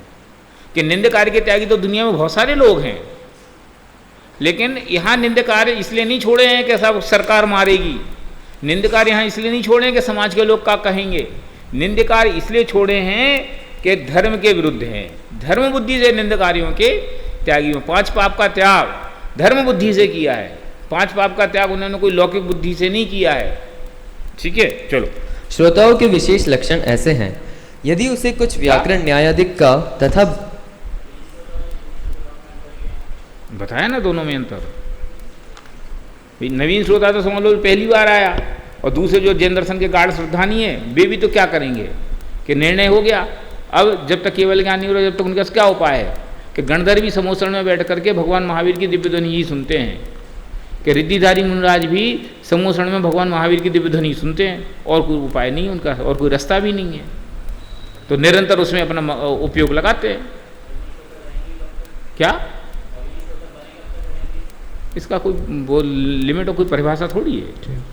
कि निंद कार्य के त्यागी तो दुनिया में बहुत सारे लोग हैं, लेकिन यहाँ निंद कार्य इसलिए नहीं छोड़े हैं कि सब सरकार मारेगी, निंद कार्य यहाँ इसलिए नहीं छोड़े हैं कि समाज के लोग क्या कहेंगे, निंद कार्य इसलिए छोड़े हैं कि धर्म के विरुद्ध हैं। धर्म बुद्धि से निंद कार्यों के त्यागी हो। 5 पाप का त्याग धर्म बुद्धि से किया है, 5 पाप का त्याग उन्होंने कोई लौकिक बुद्धि से नहीं किया है। ठीक है, चलो। श्रोताओं के विशेष लक्षण ऐसे हैं, यदि उसे कुछ व्याकरण न्यायादिक का तथा बताया ना दोनों में अंतर। नवीन श्रोता तो समझ लो पहली बार आया, और दूसरे जो जैन दर्शन के गाढ़ श्रद्धानी है वे भी तो क्या करेंगे कि निर्णय हो गया, अब जब तक केवल ज्ञान नहीं हो रहा जब तक उनका क्या उपाय है कि गणधर भी समोसण में बैठ करके भगवान महावीर की दिव्य ध्वनि ही सुनते हैं, कि रिद्धिधारी मुनिराज भी समोसण में भगवान महावीर की दिव्य ध्वनि सुनते हैं, और कोई उपाय नहीं उनका, और कोई रास्ता भी नहीं है। तो निरंतर उसमें अपना उपयोग लगाते हैं। क्या इसका कोई वो लिमिट और कोई परिभाषा थोड़ी है।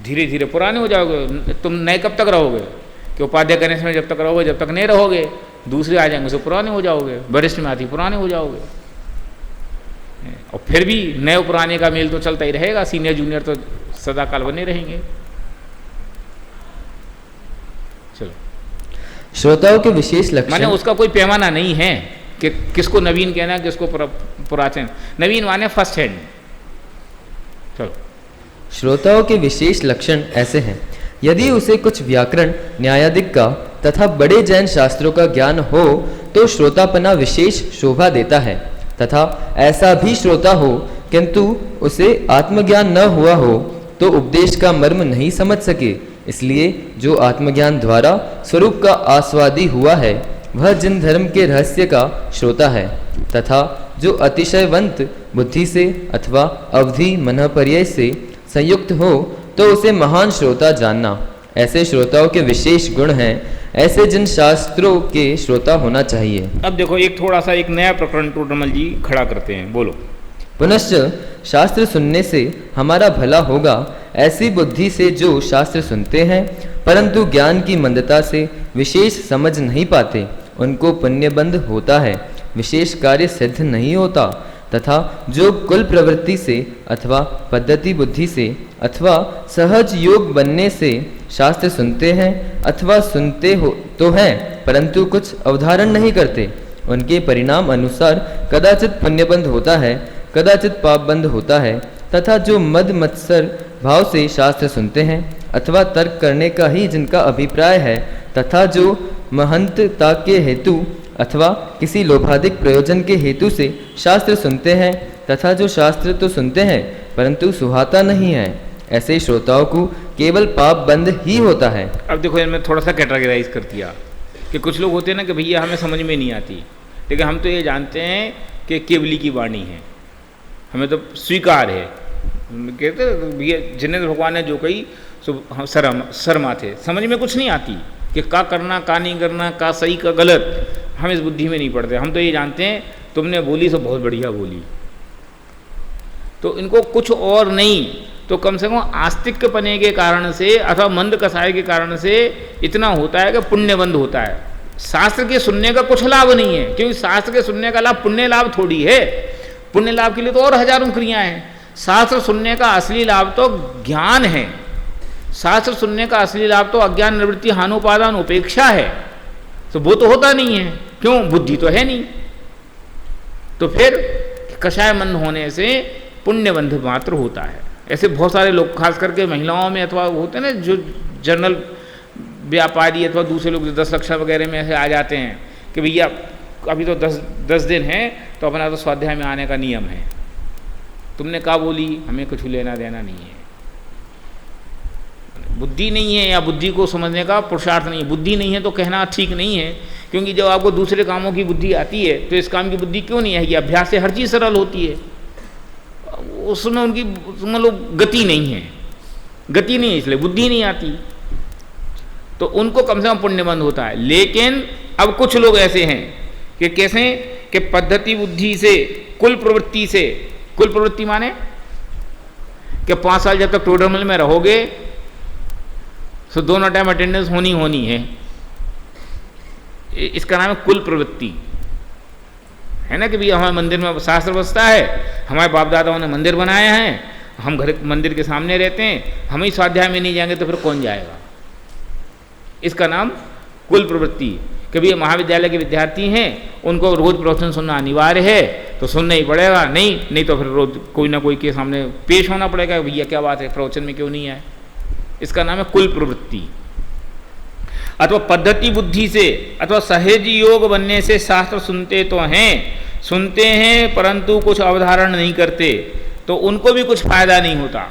धीरे धीरे पुराने हो जाओगे, तुम नए कब तक रहोगे कि उपाध्याय करने समय जब तक रहोगे, जब तक नए रहोगे दूसरे आ जाएंगे तो पुराने हो जाओगे, वरिष्ठ में आती पुराने हो जाओगे। और फिर भी नए पुराने का मेल तो चलता ही रहेगा, सीनियर जूनियर तो सदा काल बने रहेंगे। चलो, श्रोताओं के विशेष लक्षण माने उसका कोई पैमाना नहीं है कि किसको नवीन कहना है किसको पुरातन। नवीन माने फर्स्ट हैंड। चलो, श्रोताओं के विशेष लक्षण ऐसे हैं। यदि उसे कुछ व्याकरण न्यायाधिक का तथा बड़े जैन शास्त्रों का ज्ञान हो तो श्रोतापना विशेष शोभा देता है, तथा ऐसा भी श्रोता हो किंतु उसे आत्मज्ञान न हुआ हो तो उपदेश का मर्म नहीं समझ सके। इसलिए जो आत्मज्ञान द्वारा स्वरूप का आस्वादी हुआ है वह जिन धर्म के रहस्य का श्रोता है, तथा जो अतिशयवंत बुद्धि से अथवा अवधि मनःपर्यय से संयुक्त हो तो उसे महान श्रोता जानना। ऐसे श्रोताओं के विशेष गुण हैं, ऐसे जिन शास्त्रों के श्रोता होना चाहिए। अब देखो एक थोड़ा सा एक नया प्रकरण टोडरमल जी खड़ा करते हैं, बोलो। पुनश्च शास्त्र सुनने से हमारा भला होगा, ऐसी बुद्धि से जो शास्त्र सुनते हैं परंतु ज्ञान की मंदता से विशेष समझ नहीं पाते, उनको पुण्यबंध होता है, विशेष कार्य सिद्ध नहीं होता। तथा जो कुल प्रवृत्ति से अथवा पद्धति बुद्धि से अथवा सहज योग बनने से शास्त्र सुनते हैं अथवा सुनते हो तो हैं परंतु कुछ अवधारण नहीं करते, उनके परिणाम अनुसार कदाचित पुण्यबंध होता है, कदाचित पापबंध होता है। तथा जो मद मत्सर भाव से शास्त्र सुनते हैं अथवा तर्क करने का ही जिनका अभिप्राय है, तथा जो महंतता के हेतु अथवा किसी लोभाधिक प्रयोजन के हेतु से शास्त्र सुनते हैं, तथा जो शास्त्र तो सुनते हैं परंतु सुहाता नहीं है, ऐसे श्रोताओं को केवल पाप बंद ही होता है। अब देखो इनमें थोड़ा सा कैटेगराइज कर दिया कि कुछ लोग होते हैं ना कि भैया हमें समझ में नहीं आती, लेकिन हम तो ये जानते हैं कि केवली की वाणी है, हमें तो स्वीकार है। कहते भैया जिनेंद्र भगवान ने जो कही सो सर माथे, समझ में कुछ नहीं आती कि का करना का नहीं करना, का सही का गलत, हम इस बुद्धि में नहीं पड़ते। हम तो ये जानते हैं तुमने बोली सो बहुत बढ़िया बोली। तो इनको कुछ और नहीं तो कम से कम आस्तिक्यपने के कारण से अथवा मंद कसाय के कारण से इतना होता है कि पुण्यबंध होता है। शास्त्र के सुनने का कुछ लाभ नहीं है, क्योंकि शास्त्र के सुनने का लाभ पुण्य लाभ थोड़ी है। पुण्य लाभ के लिए तो और हजारों क्रियाएं हैं। शास्त्र सुनने का असली लाभ तो ज्ञान है। शास्त्र सुनने का असली लाभ तो अज्ञान निवृत्ति हानोपादान उपेक्षा है। तो वो तो होता नहीं है, क्यों? बुद्धि तो है नहीं। तो फिर कषाय मन होने से पुण्यबंध मात्र होता है। ऐसे बहुत सारे लोग खास करके महिलाओं में अथवा होते हैं ना जो जनरल व्यापारी अथवा दूसरे लोग जो 10 लक्ष वगैरह में ऐसे आ जाते हैं कि भैया अभी तो 10 दिन है तो अपना तो स्वाध्याय में आने का नियम है। तुमने क्या बोली, हमें कुछ लेना देना नहीं है। बुद्धि नहीं है या बुद्धि को समझने का पुरुषार्थ नहीं है। बुद्धि नहीं है तो कहना ठीक नहीं है, क्योंकि जब आपको दूसरे कामों की बुद्धि आती है तो इस काम की बुद्धि क्यों नहीं आएगी? अभ्यास से हर चीज़ सरल होती है, उसमें उनकी मतलब गति नहीं है, गति नहीं है, इसलिए बुद्धि नहीं आती। तो उनको कम से कम पुण्यबंध होता है। लेकिन अब कुछ लोग ऐसे हैं कि कैसे कि पद्धति बुद्धि से कुल प्रवृत्ति से, कुल प्रवृत्ति माने कि 5 साल जब तक टोडरमल में रहोगे तो दोनों टाइम अटेंडेंस होनी है। इसका नाम है कुल प्रवृत्ति, है ना कि भैया हमारे मंदिर में शास्त्र बसता है, हमारे बाप दादाओं ने मंदिर बनाया है, हम घर मंदिर के सामने रहते हैं, हम ही स्वाध्याय में नहीं जाएंगे तो फिर कौन जाएगा? इसका नाम कुल प्रवृत्ति। कभी महाविद्यालय के विद्यार्थी हैं, उनको रोज प्रवचन सुनना अनिवार्य है तो सुनना ही पड़ेगा, नहीं तो फिर रोज कोई ना कोई के सामने पेश होना पड़ेगा, भैया क्या बात है प्रवचन में क्यों नहीं आए? इसका नाम है कुल प्रवृत्ति। अथवा पद्धति बुद्धि से अथवा सहज योग बनने से शास्त्र सुनते हैं परंतु कुछ अवधारण नहीं करते, तो उनको भी कुछ फायदा नहीं होता।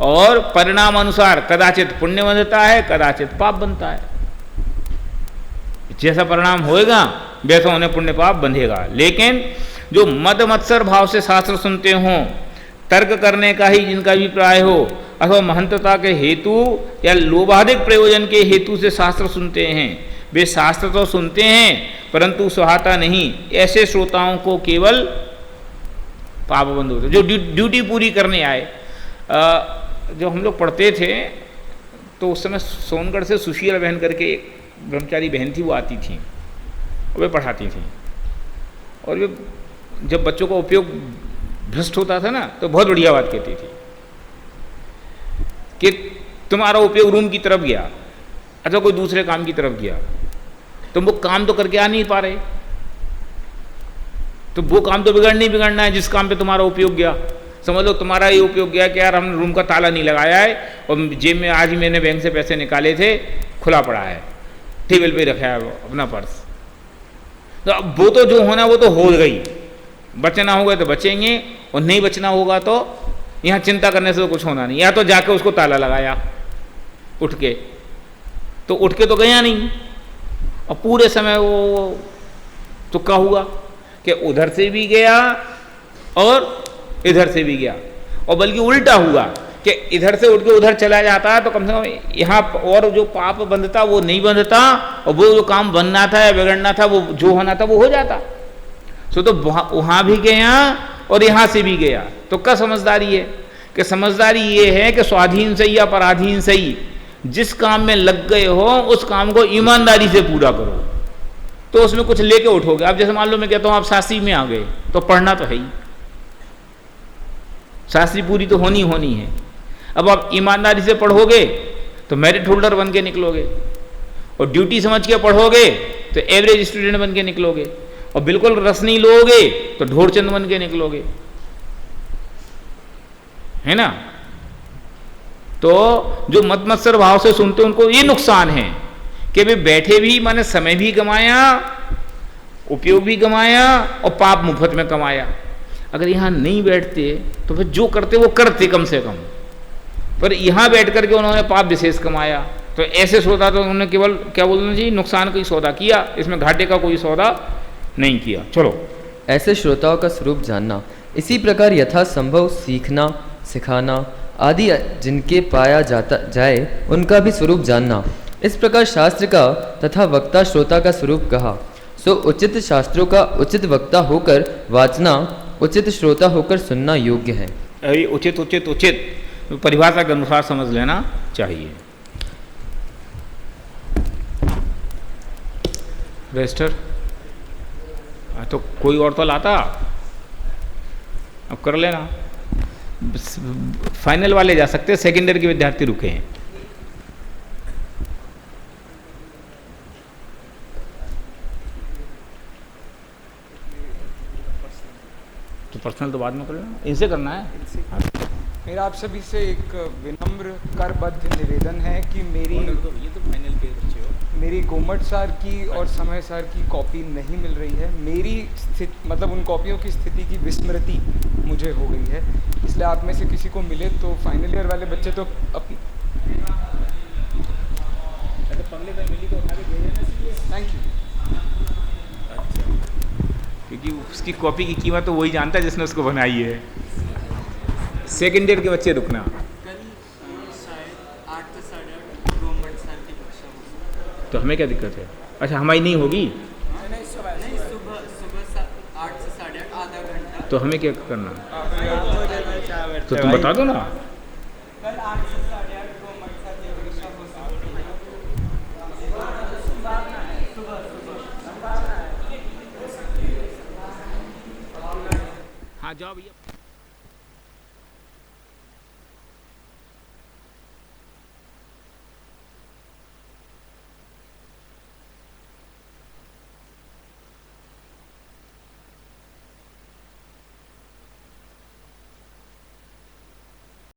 और परिणाम अनुसार कदाचित पुण्य बनता है, कदाचित पाप बनता है। जैसा परिणाम होएगा वैसा उन्हें पुण्य पाप बंधेगा। लेकिन जो मद मत्सर भाव से शास्त्र सुनते हों तर्क करने का ही जिनका अभिप्राय हो अथवा महंतता के हेतु या लोभाधिक प्रयोजन के हेतु से शास्त्र सुनते हैं, वे शास्त्र तो सुनते हैं परंतु सुहाता नहीं, ऐसे श्रोताओं को केवल पाप बंद होते। जो ड्यूटी पूरी करने आए, जो हम लोग पढ़ते थे तो उस समय सोनगढ़ से सुशीला बहन करके एक ब्रह्मचारी बहन थी, वो आती थी और वे पढ़ाती थी। और वे जब बच्चों का उपयोग भ्रष्ट होता था ना तो बहुत बढ़िया बात कहती थी कि तुम्हारा उपयोग रूम की तरफ गया अथवा कोई दूसरे काम की तरफ गया, तुम वो काम तो करके आ नहीं पा रहे, तो वो काम तो बिगड़ना है जिस काम पे तुम्हारा उपयोग गया। समझ लो तुम्हारा ये उपयोग गया कि यार हमने रूम का ताला नहीं लगाया है और जेब में आज ही मैंने बैंक से पैसे निकाले थे, खुला पड़ा है, टेबल पे रखा है अपना पर्स। तो अब वो तो जो होना वो तो हो गई, बचना होगा तो बचेंगे और नहीं बचना होगा तो यहाँ चिंता करने से तो कुछ होना नहीं। या तो जाके उसको ताला लगाया उठ के तो गया नहीं और पूरे समय वो तुक्का हुआ कि उधर से भी गया और इधर से भी गया, और बल्कि उल्टा हुआ कि इधर से उठ के उधर चला जाता तो कम से कम यहाँ और जो पाप बंधता वो नहीं बंधता और वो जो काम बनना था या बिगड़ना था वो जो होना था वो हो जाता। तो वहाँ भी गया और यहाँ से भी गया। तो क्या समझदारी है कि समझदारी ये है कि स्वाधीन सही या पराधीन सही, जिस काम में लग गए हो उस काम को ईमानदारी से पूरा करो, तो उसमें कुछ लेके उठोगे। अब जैसे मान लो मैं कहता हूँ आप शास्त्री में आ गए तो पढ़ना तो है ही, शास्त्री पूरी तो होनी है। अब आप ईमानदारी से पढ़ोगे तो मेरिट होल्डर बन के निकलोगे, और ड्यूटी समझ के पढ़ोगे तो एवरेज स्टूडेंट बन के निकलोगे, और बिल्कुल रस नहीं लोगे तो ढोरचंद बन के निकलोगे, है ना। तो जो मत मत्सर भाव से सुनते हैं उनको ये नुकसान है कि वे बैठे भी माने समय भी गंवाया, उपयोग भी गंवाया और पाप मुफ्त में कमाया। अगर यहाँ नहीं बैठते तो फिर जो करते वो करते कम से कम, पर यहाँ बैठ करके उन्होंने पाप विशेष कमाया। तो ऐसे सौदा तो उन्होंने केवल क्या बोलना चाहिए, नुकसान का ही सौदा किया, इसमें घाटे का कोई सौदा नहीं किया। चलो, ऐसे श्रोताओं का स्वरूप जानना, इसी प्रकार यथासंभव सीखना सिखाना आदि जिनके पाया जाता जाए उनका भी स्वरूप जानना। इस प्रकार शास्त्र का तथा वक्ता श्रोता का स्वरूप कहा। सो उचित शास्त्रों का उचित वक्ता होकर वाचना, उचित श्रोता होकर सुनना योग्य है। अभी उचित उचित उचित परिभाषा के अनुसार समझ लेना चाहिए। रजिस्टर तो कोई और तो लाता, अब कर लेना। फाइनल वाले जा सकते हैं, सेकेंड ईयर के विद्यार्थी रुके हैं। तो पर्सनल तो बाद में कर लेना, इनसे करना है। मेरा आप सभी से एक विनम्र करबद्ध निवेदन है कि मेरी गोमट सार की और समय सार की कॉपी नहीं मिल रही है। मेरी स्थिति मतलब उन कॉपियों की स्थिति की विस्मृति मुझे हो गई है, इसलिए आप में से किसी को मिले तो फाइनल ईयर वाले बच्चे तो अपनी थैंक यू। क्योंकि उसकी कॉपी की कीमत तो वही जानता है जिसने उसको बनाई है। सेकेंड ईयर के बच्चे रुकना। तो हमें क्या दिक्कत है? अच्छा, हमारी नहीं होगी तो हमें क्या करना? तो तुम बता दो ना। हाँ जाओ भैया।